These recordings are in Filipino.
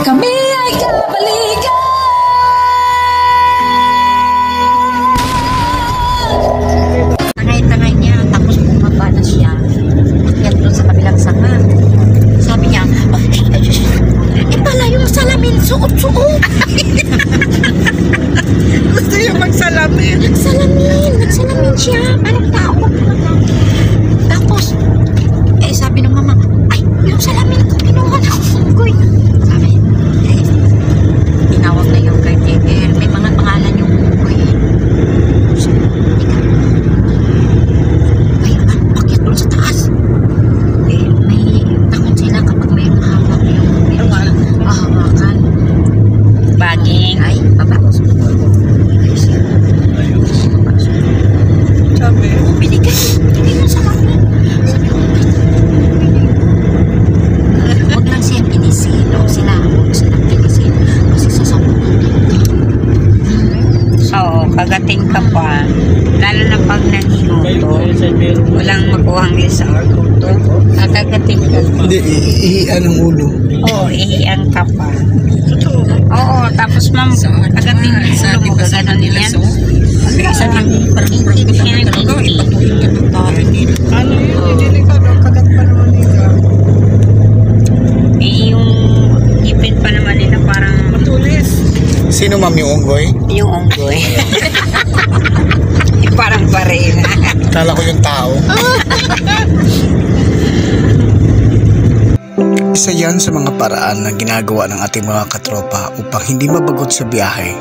Kami ay kabalikan. Tangay-tangay niya, tapos bumaba na siya. Akyat doon sa kabilang sanga. Sabi niya, pala yung salamin, suot-suot. Gusto niya magsalamin. Nagsalamin siya. Parang tao. Tapos, sabi ng mama, ay, yung salamin ko, pinuha na ko. Sabi, tinawag na yung caretaker. May mga pangalan yung kukoy. Ay, bakit doon sa taas? May takot sila kapag may mahawak yung hawakan. Baging. Ay, babakos. Sabi, Binigay mo sa amin. Sabi ko, huwag lang siyang inisin. Huwag silang inisin. Kasi sasabot. Oo, kagating ka pa. Lalo na pag nanghinuto. Walang makuhang sa orkuto. Kagating ka pa. Hindi, ihian ang ulo. Oo, ihian ka pa. Oo, tapos ma'am, kagating ka sa ulo mo. Gaganon yan. Sa kang parang yan ang kinti. ano yun, delikado, kagat pa naman nila. Yung ipin pa naman nila parang Matulis. Sino ma'am yung unggoy? yung unggoy. Parang barena. Kala ko yung tao. Isa yan sa mga paraan na ginagawa ng ating mga katropa upang hindi mabagot sa biyahe.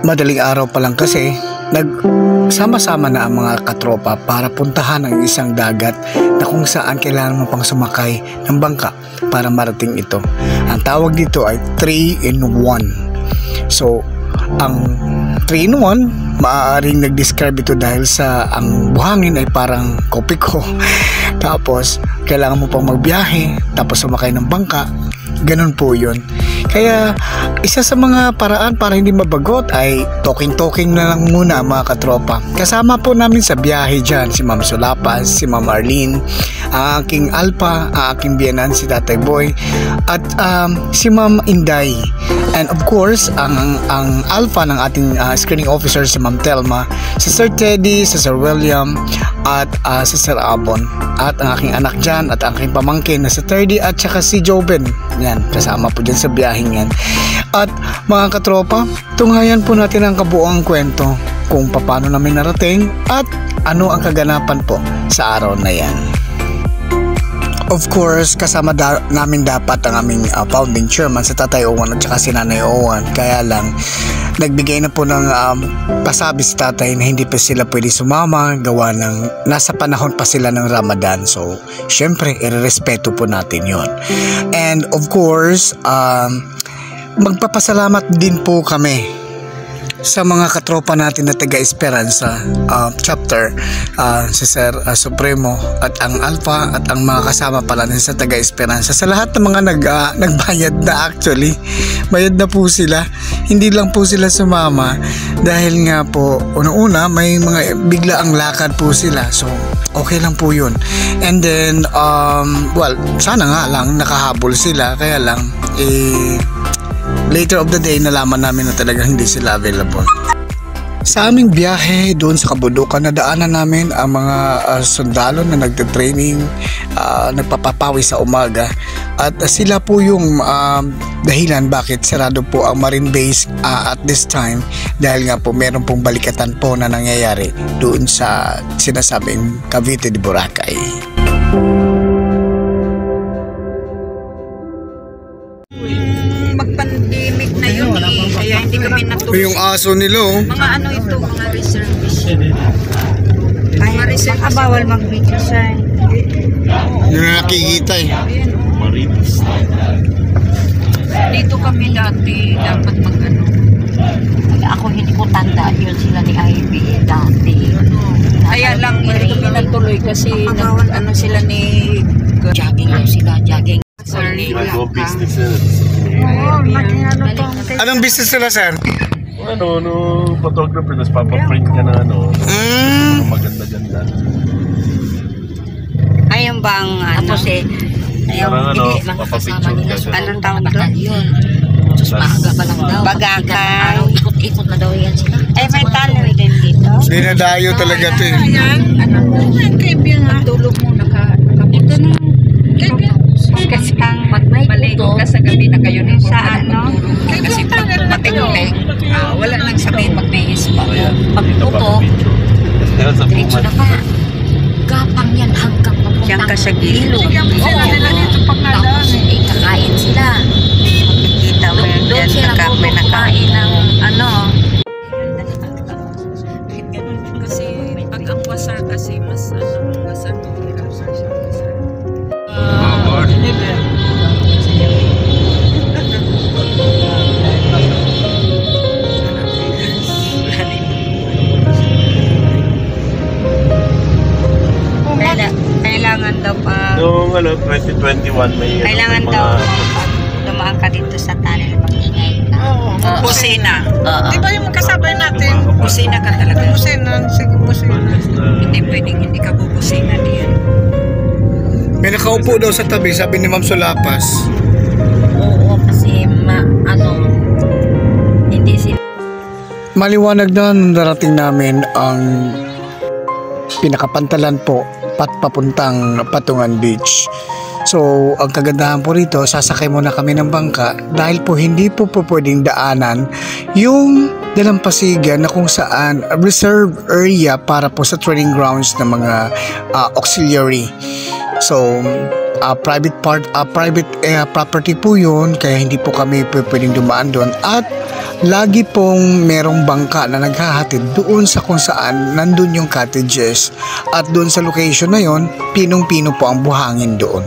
Madaling araw pa lang kasi, nagsama-sama na ang mga katropa para puntahan ang isang dagat na kung saan kailangan mo pang sumakay ng bangka para marating ito. Ang tawag dito ay 3-in-1. So, ang 3-in-1, maaaring nag-describe ito dahil sa ang buhangin ay parang kopiko. Tapos, kailangan mo pang magbiyahe, tapos sumakay ng bangka. Ganun po yun. Kaya isa sa mga paraan para hindi mabagot ay talking na lang muna mga katropa. Kasama po namin sa biyahe dyan si Ma'am Sulapas, si Ma'am Arlene, ang aking Alpha, ang aking biyanan si Tatay Boy, at si Ma'am Inday. And of course, ang Alpha ng ating screening officer si Ma'am Telma, si Sir Teddy, si Sir William, at si Sir Abon. At ang aking anak dyan at ang aking pamangkin na si Terdy at saka si Joben. Yan, kasama po dyan sa biyaheng yan. At mga katropa, tunghayan po natin ang kabuuang kwento kung paano namin narating at ano ang kaganapan po sa araw na yan. Of course, kasama namin dapat ang aming founding chairman sa Tatay Owan at saka si Nanay Owan. Kaya lang, nagbigay na po ng pasabi si Tatay na hindi pa sila pwede sumama gawa ng nasa panahon pa sila ng Ramadan. So, syempre, irerespeto po natin yon. And of course, magpapasalamat din po kami sa mga katropa natin na taga Esperanza chapter, si Sir Supremo at ang Alpha at ang mga kasama pala sa taga Esperanza, sa lahat ng mga nagbayad na. Actually bayad na po sila, hindi lang po sila sumama dahil nga po una may mga bigla ang lakad po sila, so okay lang po yun. And then well, sana nga lang nakahabol sila, kaya lang later of the day nalaman namin na talaga hindi sila available. Sa aming biyahe doon sa kabundukan, nadaanan namin ang mga sundalo na nagte-training, nagpapapawi sa umaga, at sila po yung dahilan bakit sarado po ang Marine Base at this time, dahil nga po meron pong balikatan po na nangyayari doon sa sinasabing Cavite de Boracay. Mag-pandemic na yun kaya hindi kami natulog. Yung aso nila Mga ano ito, mga reservist. Mga reservist. Bawal mag-video siya. yun na nakikita Dito kami dati, dapat mag-ano. Ako hindi ko tanda yun sila ni Ivy dati. Kaya lang hindi kami natuloy kasi ano sila ni Jogging lang sila, jogging. Sorry. Anong business nila, sir? Photographer, tapos papaprint ka na maganda-ganda. Ayun bang ano? Tapos ayaw, Parang ano, hindi, mga kasama nila. So, Anong tawag doon? yun. Tapos maaga pa lang daw. Bagakay. Ikot-ikot na daw yan sila. Ay, may tunnel din dito. Dinadayo talaga to eh. Ayan. Ang kaibigan nga. Tulog mo, nakapunta na. Kasi kang Pag may maligo puto, ka sa gabi na kayo din sa ano. Kasi pag Mating-ting. Wala nang sabihin pag may ispa. pag puto, diretso na pa. Gapang yan hanggang papuntang Diyan ka sa gilid. Bigyan mo sila nila dito pag nadaan Tapos, eh. kakain sila. Kita mo yun Doon dyan. sila May kumain ng ano. Kasi pag ang wasar kasi mas wasar mo. Kailangan daw pa Noong 2021 may kailangan may daw pag dumaan ka dito sa tunnel mag-ingay ka. Oo. Kusina. Di ba yung magkasabay natin? Kusina ka talaga. Busina. Sige, busina. Hindi pwedeng hindi ka bubusina diyan. May nakaupo daw sa tabi, sabi ni Ma'am Sulapas. Oo, kasi hindi sila. Maliwanag na nung darating namin ang pinakapantalan po papuntang Patungan Beach. So, ang kagandahan po rito, sasakay muna kami ng bangka dahil po hindi po pwedeng daanan yung dalampasigan na kung saan reserve area para po sa training grounds ng mga auxiliary. So, private property po yun, kaya hindi po kami pwedeng dumaan doon. At lagi pong merong bangka na naghahatid doon sa kung saan nandun yung cottages. At doon sa location na yon, pinong-pino po ang buhangin doon.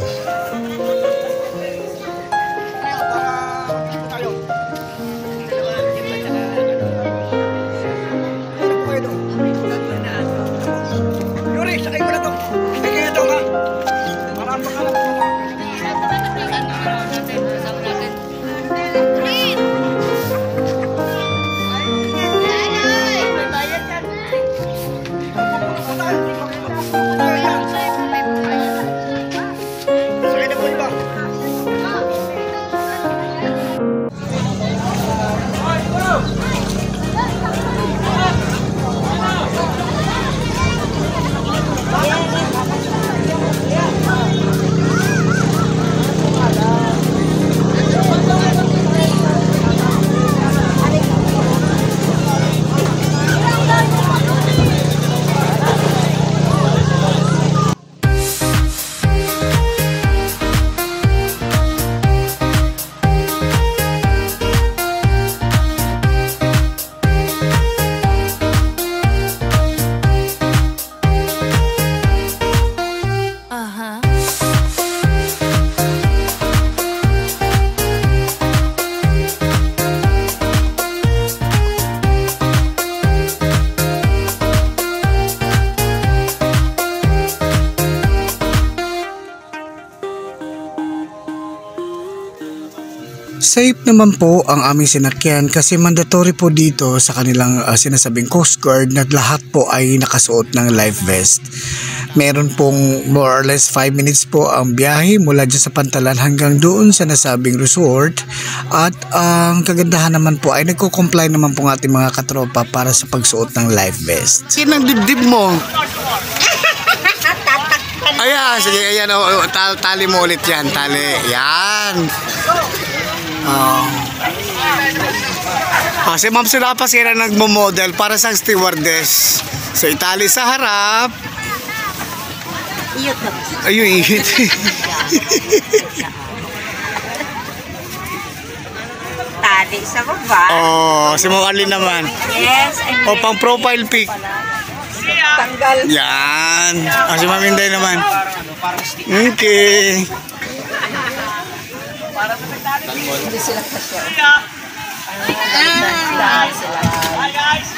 Safe naman po ang aming sinakyan kasi mandatory po dito sa kanilang sinasabing Coast Guard na lahat po ay nakasuot ng life vest. Meron pong more or less 5 minutes po ang biyahe mula dyan sa Pantalan hanggang doon sa nasabing resort. At ang kagandahan naman po ay nagko-comply naman po ng ating mga katropa para sa pagsuot ng life vest. Yan ang dibdib mo. Ayan, sige, ayan, tali mo ulit yan, tali. Yan. Si Ma'am Sulapas yan ang nagmo-model para sa stewardess. So, itali sa harap. Iyot na. Ayun, iyot. Tali sa baba. Si Ma'am Arlene naman. Yes. Pang profile pic. Tanggal. Yan. Si Ma'am Inday naman. Okay. Hindi sila kasya. Hi guys!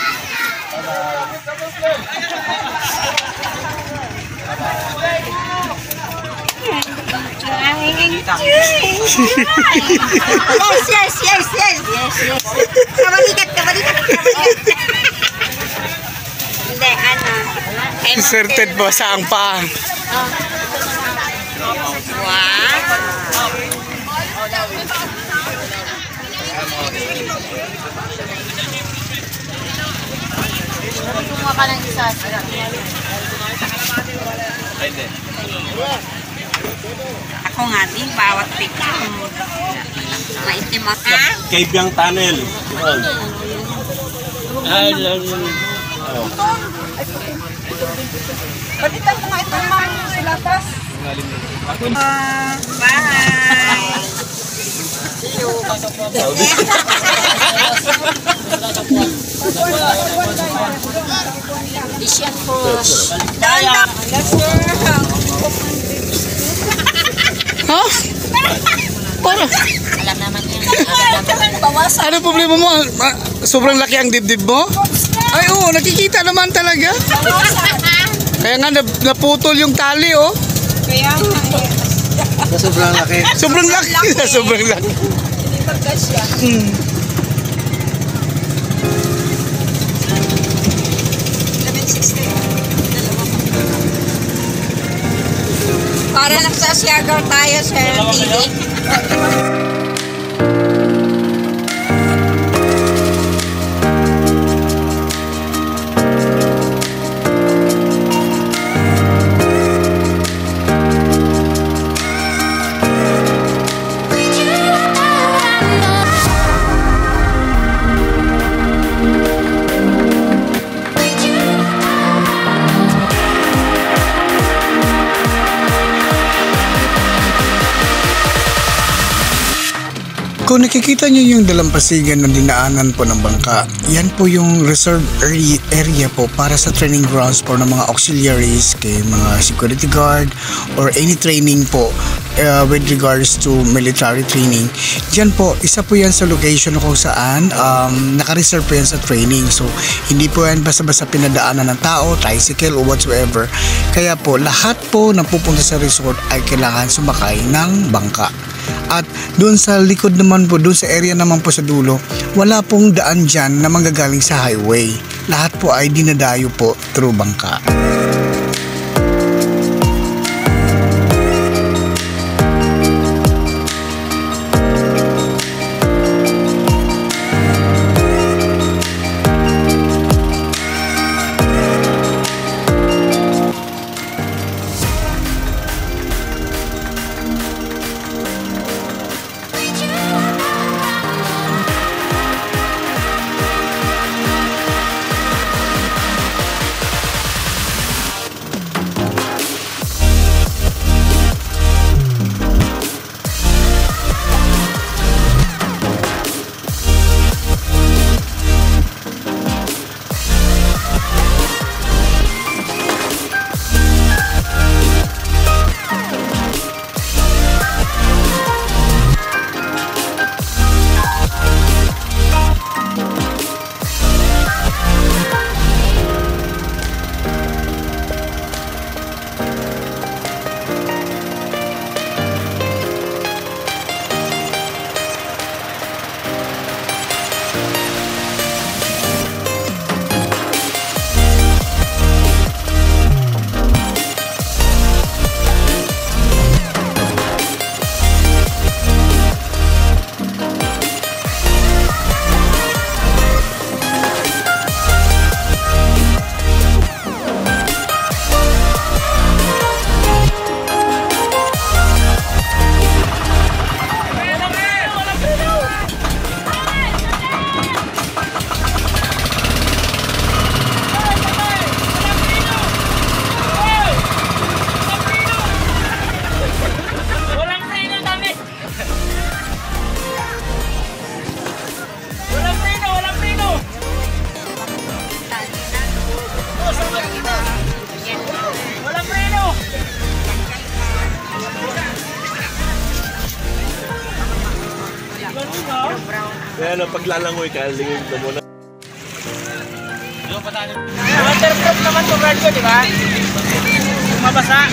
Yes. Kabalikat. Hindi, ano. Inserted po sa ang paa. Kumuha ka ng isa. Ako nga din, bawat picture. Maitim ako. Cave yung tunnel. Yun. Ay, lang yun. Balitan mo nga itong mga silatas. Bye! Asian push. Daya! Ha? Para? Alam naman yan. Alam naman. Ano problema mo? Sobrang laki ang dibdib mo? Ay oo, nakikita naman talaga. Kaya nga naputol yung tali oh. Kaya nga Sobrang laki. Sobrang laki. Sobrang laki. hindi magkasya. Para nagsasyagar tayo sa TV. Kung nakikita niyo yung dalampasigan na dinaanan po ng bangka, yan po yung reserve area po para sa training grounds po ng mga auxiliaries, kay mga security guard or any training po with regards to military training. Diyan po, isa po yan sa location kung saan naka-reserve po yan sa training. So, hindi po yan basta-basta pinadaanan ng tao, tricycle or whatsoever. Kaya po, lahat po na pupunta sa resort ay kailangan sumakay ng bangka. At doon sa likod naman po, doon sa area naman po sa dulo, wala pong daan dyan na manggagaling sa highway. Lahat po ay dinadayo po through bangka. Kaya na paglalangoy ka, lingin ka muna. Waterproof naman to guard ko, di ba? Mabasa.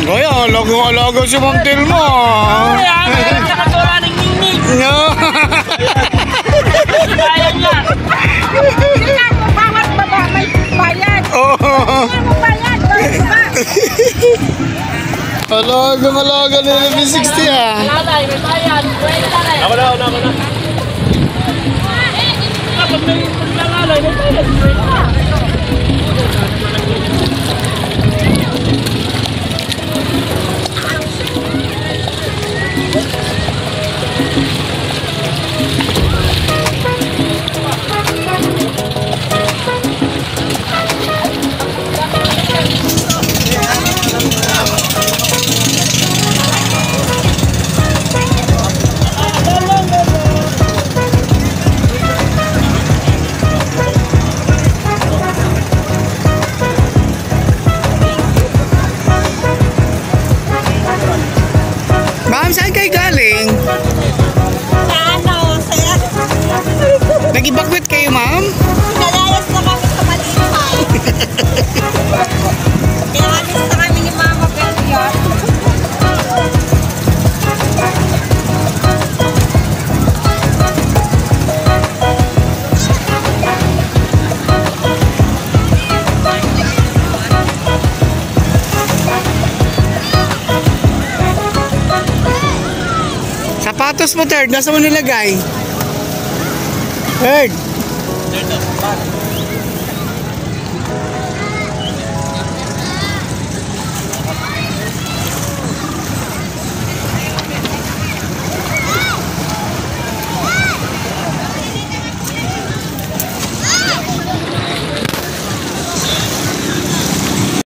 Kaya, alago si Ma'am Telma. Kaya, nakatula ng ningning. Bayan niya. Kailangan mo bawat baba may bayad. Oh. Kailangan mo bayad, bawat baba. Alaga nila B60 ah. Lalay, may bayan. Ako na. Kapag may lalay, may bayan. Ma'am, saan kayo galing? Ano, sir? Nag-evacuate kayo, ma'am? Nalayas na kami sa Malipay. Pinawalis na kami ni Mama Beliot. Sapatos mo, Third. Nasa mo nilagay? Third.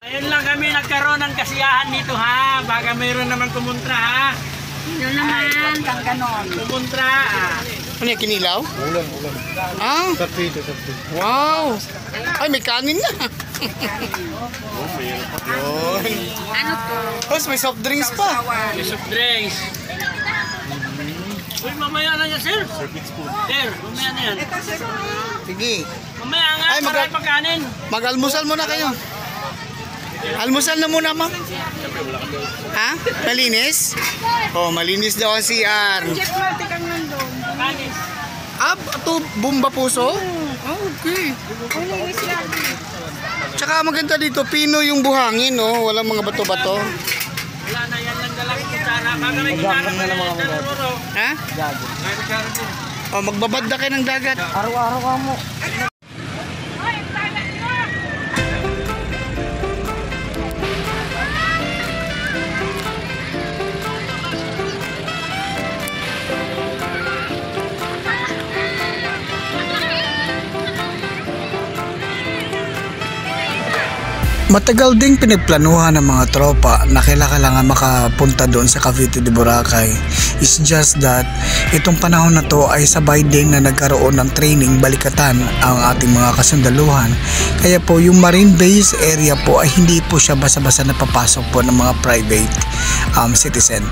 Ayun lang kami nagkaroon ng kasiyahan dito ha. Baka mayroon naman kumontra ha. Yun naman, kang ganon. Kumontra. Ano yung kinilaw? Ulam. Ah? Wow. Ay, may kanin na. Yun. Ano to? Tapos may soft drinks pa. May soft drinks. Uy, mamaya na yan, sir. Sir, mamaya na yan. Sige. Mamaya nga, Ay, marami pa kanin. Mag-almusal muna kayo. Almusal na muna, ma'am. Ha? Malinis? Oh, malinis daw ang CR. Kanin. Ah, ito, bomba puso? Oh, okay. Tsaka maganda dito, pino yung buhangin, no? Walang mga bato-bato. Wala na yan lang dalang kutsara. Baka may kutsara pa rin. Ha? May kutsara din. Oh, magbabad na kayo ng dagat. Araw-araw ka mo. Matagal ding pinagplanuhan ng mga tropa na kailangan makapunta doon sa Cavite de Boracay. It's just that itong panahon na to ay sabay din na nagkaroon ng training balikatan ang ating mga kasundaluhan. Kaya po yung Marine Base area po ay hindi po siya basa-basa na papasok po ng mga private citizen.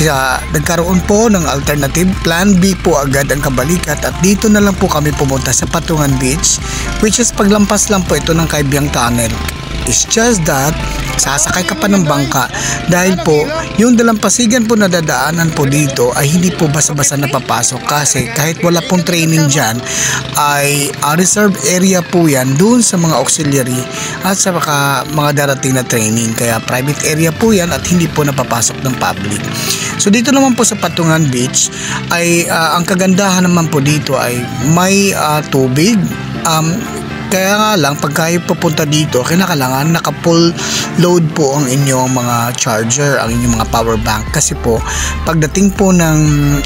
Kaya nagkaroon po ng alternative, plan B po agad ang kabalikat at dito na lang po kami pumunta sa Patungan Beach, which is paglampas lang po ito ng Kaibiyang Tunnel. It's just that sasakay ka pa ng bangka dahil po yung dalampasigan po na dadaanan po dito ay hindi po basa-basa napapasok kasi kahit wala pong training dyan ay reserved area po yan dun sa mga auxiliary at sa mga darating na training, kaya private area po yan at hindi po napapasok ng public. So dito naman po sa Patungan Beach ay ang kagandahan naman po dito ay may tubig. Kaya nga lang, pag kayo papunta dito, kinakailangan naka-full load po ang inyong mga charger, ang inyong mga power bank. Kasi po, pagdating po ng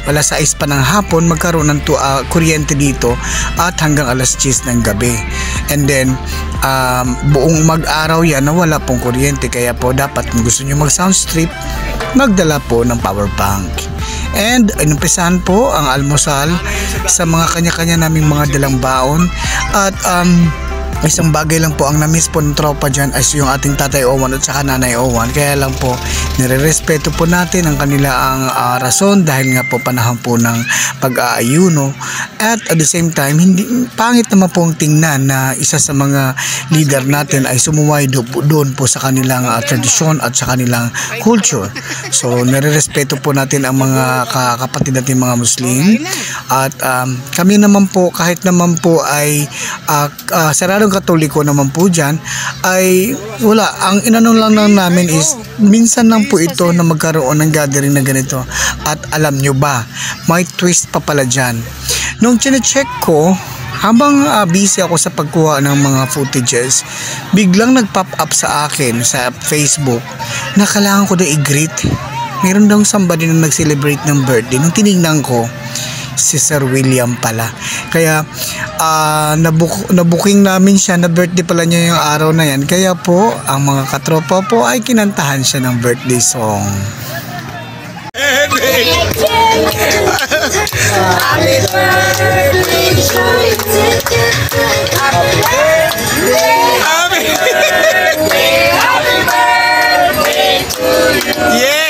alas 6 pa ng hapon, magkaroon ng kuryente dito at hanggang alas 10 ng gabi. And then, buong mag-araw yan na wala pong kuryente. Kaya po, dapat kung gusto nyo mag-sound strip, magdala po ng power bank. And inumpisahan po ang almusal sa mga kanya-kanya naming mga dalang baon at Isang bagay lang po ang na-miss po ng tropa dyan ay yung ating tatay Owan at saka nanay Owan. Kaya lang po, nire-respeto po natin ang kanilang rason dahil nga po panahon po ng pag-aayuno. At the same time, hindi pangit naman po ang tingnan na isa sa mga leader natin ay sumuway doon po sa kanilang tradisyon at sa kanilang culture. So, nire-respeto po natin ang mga kapatid natin mga Muslim. At kami naman po, kahit naman po ay saradong Katoliko naman po dyan, ay wala. Ang inanong lang namin is minsan lang po ito na magkaroon ng gathering na ganito. At alam nyo ba, may twist pa pala dyan. Nung chinecheck ko, habang busy ako sa pagkuha ng mga footages, biglang nag-pop up sa akin sa Facebook na kailangan ko na i-greet. Meron daw somebody na nag-celebrate ng birthday. Nung tinignan ko, si Sir William pala. Kaya nabuking namin siya na birthday pala niya yung araw na yan. Kaya po, ang mga katropa po ay kinantahan siya ng birthday song. Happy birthday to you. Happy birthday. Happy birthday to you. Yeah!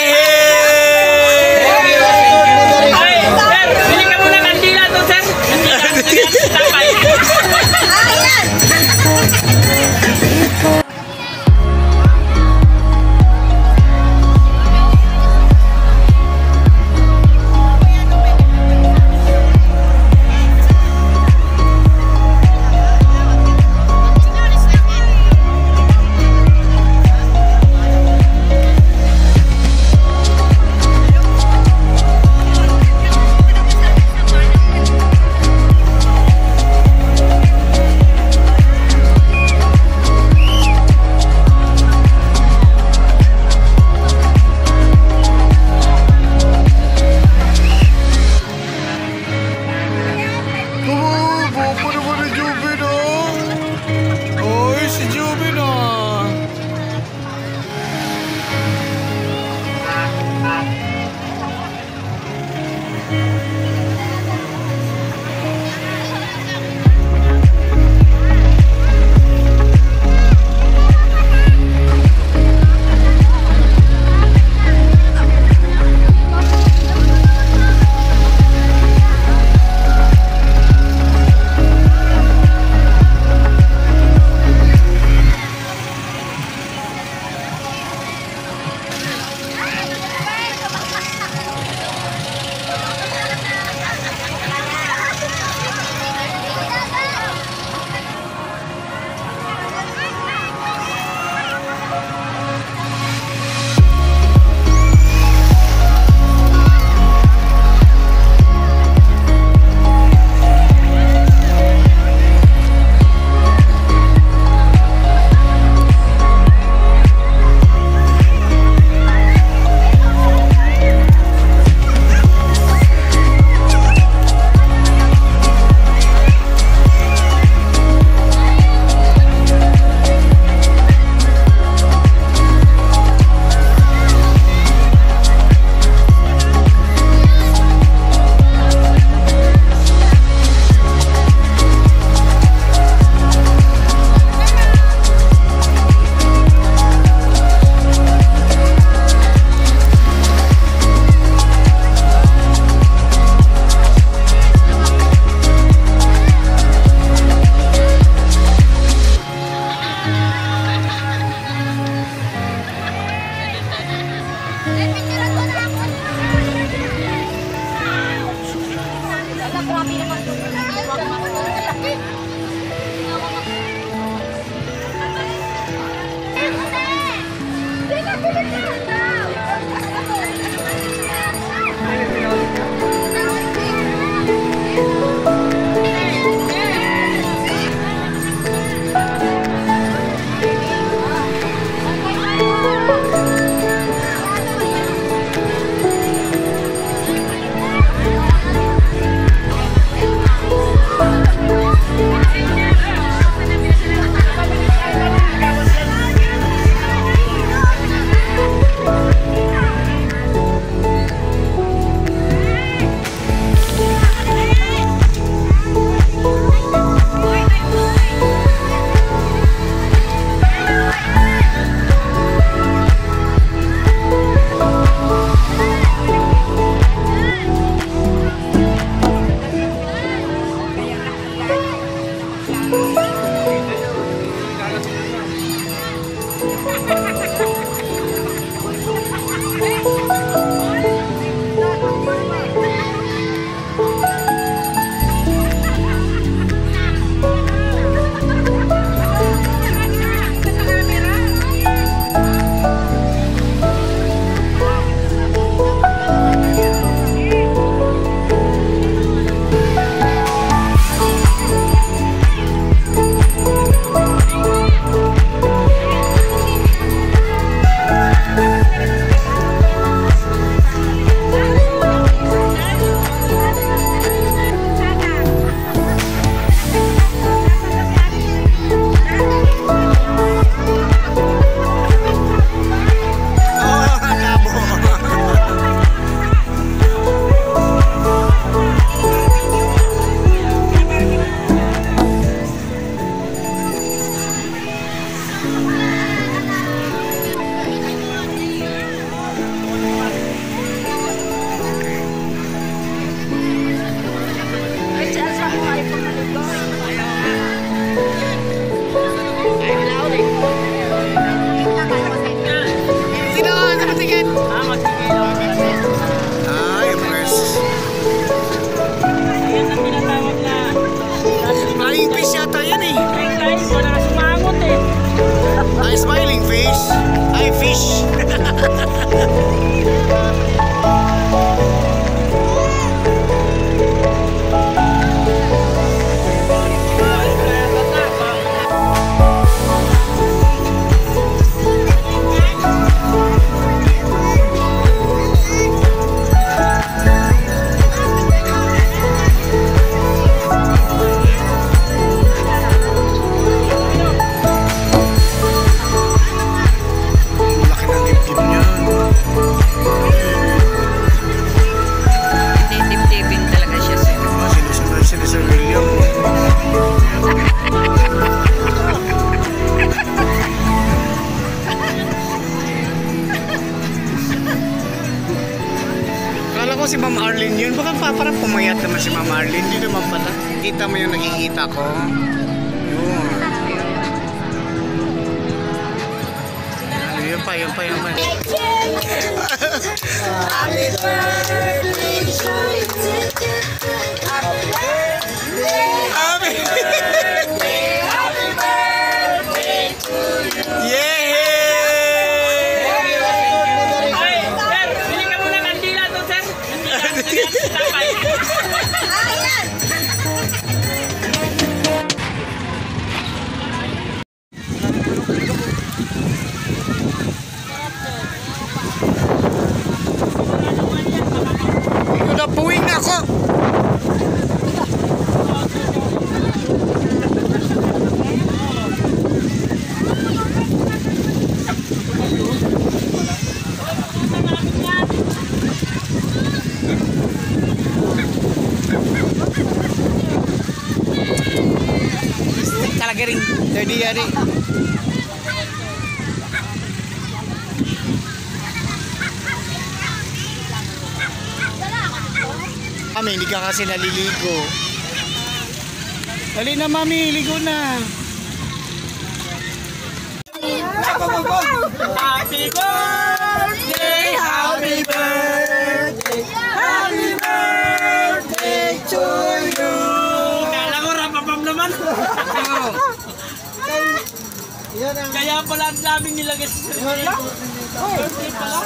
ko si Ma'am Arlene yun. Baka parang pumayat naman si Ma'am Arlene. Hindi naman pala. Kita mo yung nakikita ko. Yun. Yun pa. Happy birthday to you. Happy birthday. Happy birthday to you. Yay! Ay, sir, bili ka muna kandila to, sir. Napuwing na ako. Talaga rin. Jadi yari. Mami, hindi ka kasi naliligo. Dali na, Mami, ligo na. Happy birthday, happy birthday, happy birthday to you. Kala ko rapapam naman. Kaya pala ang daming nilagay sa sarili. Birthday pala.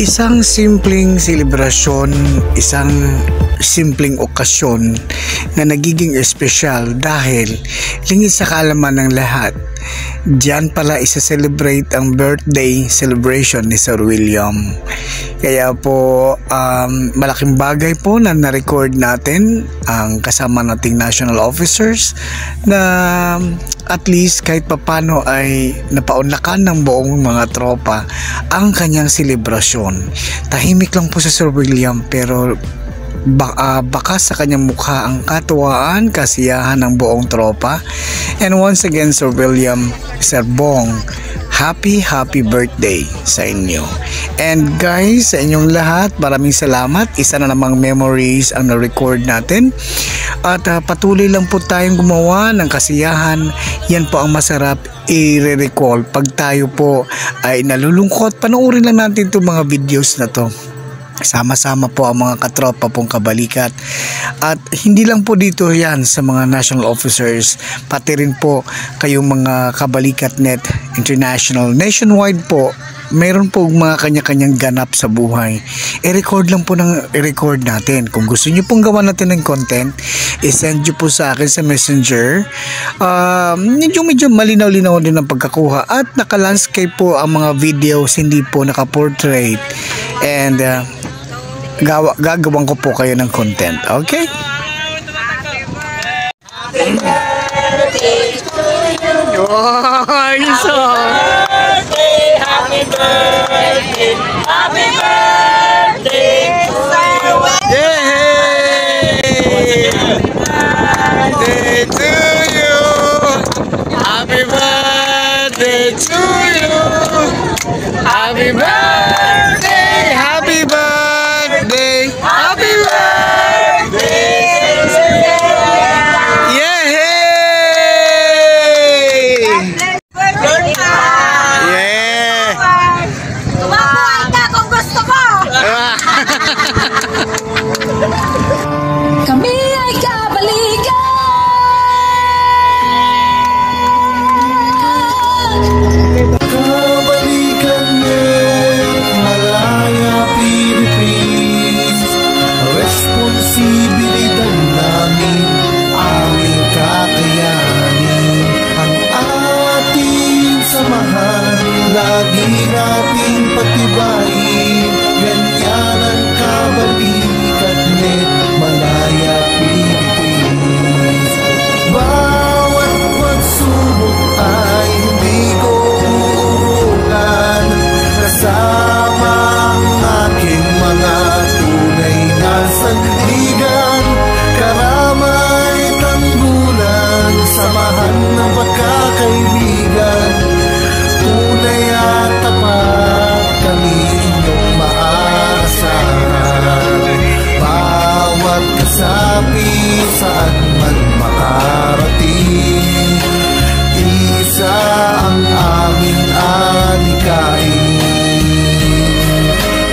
Isang simpleng selebrasyon, isang simpleng okasyon na nagiging espesyal dahil lingid sa kaalaman ng lahat. Diyan pala isa-celebrate ang birthday celebration ni Sir William. Kaya po malaking bagay po na na-record natin ang kasama nating national officers na at least kahit papano ay napaunlakan ng buong mga tropa ang kanyang selebrasyon. Tahimik lang po si Sir William pero baka sa kanyang mukha ang katuwaan, kasiyahan ng buong tropa. And once again, Sir William, Sir Bong, happy birthday sa inyo. And guys, sa inyong lahat, maraming salamat. Isa na namang memories ang na-record natin. At patuloy lang po tayong gumawa ng kasiyahan. Yan po ang masarap i-recall pag tayo po ay nalulungkot. Panoorin lang natin itong mga videos na to. Sama-sama po ang mga katropa pong kabalikat. At hindi lang po dito yan sa mga national officers, pati rin po kayong mga kabalikat net international, nationwide po. Meron po mga kanya-kanyang ganap sa buhay. I-record lang po ng i-record natin. Kung gusto nyo pong gawa natin ng content, i-send nyo po sa akin sa messenger. Medyo malinaw-linaw din ang pagkakuha. At naka-landscape po ang mga videos, hindi po naka-portrait. And gagawin ko po kayo ng content. Okay? Happy birthday, happy birthday to you. Happy birthday to you. Happy birthday, happy birthday, happy birthday. Kami ay kabalikan. Kabalikan net, Malaya, Philippines. Responsibilidad namin, aming kakayanin. Ang ating samahan, lagi nating patibayin. Ganyan ang kabalikan net, Malaya, Philippines. Bawat pagsubok ay hindi ko uulan. Kasama ang aking mga tunay na sandigan. Karamay tanggulan, samahan ng pagkakaibigan. Tunay at tapat kami inyong maaasahan. Bawat kasapi saan man makarating, isa ang aming alikain.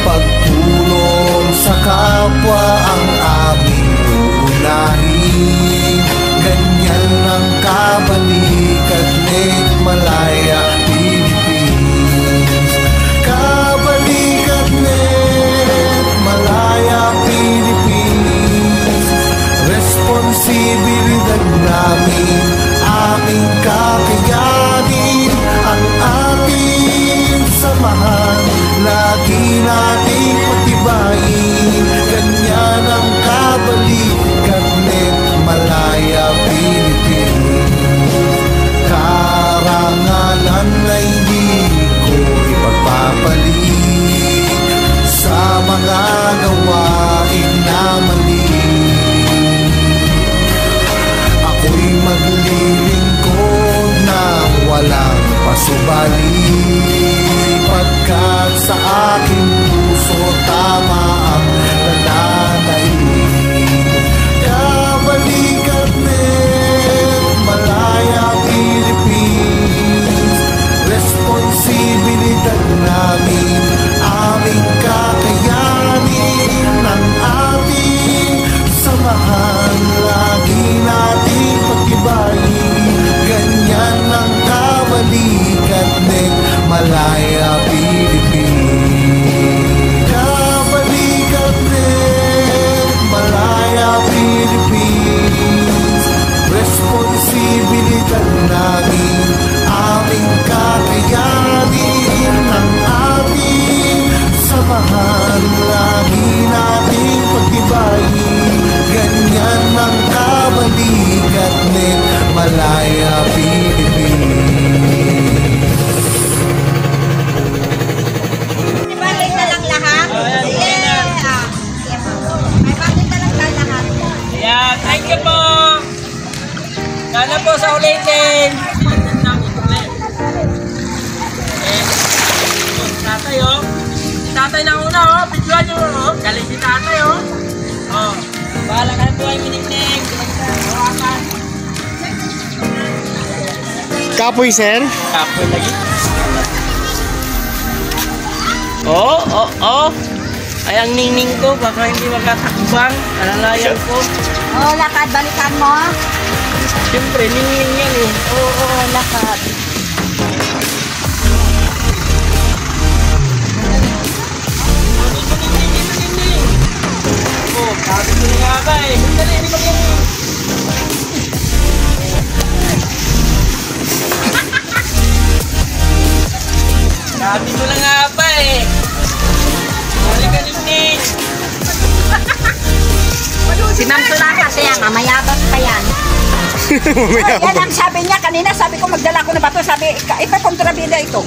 Pagtulong sa kapwa ang aming uunahin. Ganyan ang kabalikan net, Malaya, Philippines. Kabalikan net, Malaya, Philippines. Responsibilidad namin, aming kakayanin. Ang ating samahan, lagi nating patibayin. Ganyan ang kabalikan net, Malaya, Philippines. Karangalan na hindi ko ipagpapalit sa mga gawain na mali. Ako'y maglilingkod ng walang pasubali, pagkat sa aking puso tama ang ng kabalikat ni Malaya, Pilipinas. Balik na lang lahat. Yeah. May balik na lang tayo lahat. Yeah, thank you po. Sana po sa ulitin. Tatay oh. Tatay na una oh. Picturean nyo oh. Galing si tatay oh. Oh. Bahala ka na po ay minigning. Hawakan. Kapoy, sir. Kapoy lagi. Oh. Ay, ang ningning ko. Baka hindi makatakbang. Alalayan ko. Oh, lakad. Balikan mo. Siyempre, ningning yan eh. Oo, lakad. Oh, sabi ko na nga ba eh. Dali, hindi ko sabi ko na nga ba eh. Dali ka ningning. Si Ma'am Sula kasi yan, mamayabang pa yan. Yan ang sabi niya kanina, sabi ko magdala ko na bato, sabi, ipakontrabida ito.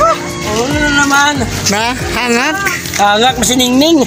Oh, ano na naman? Na, hangak. Hangak mo si Ningning.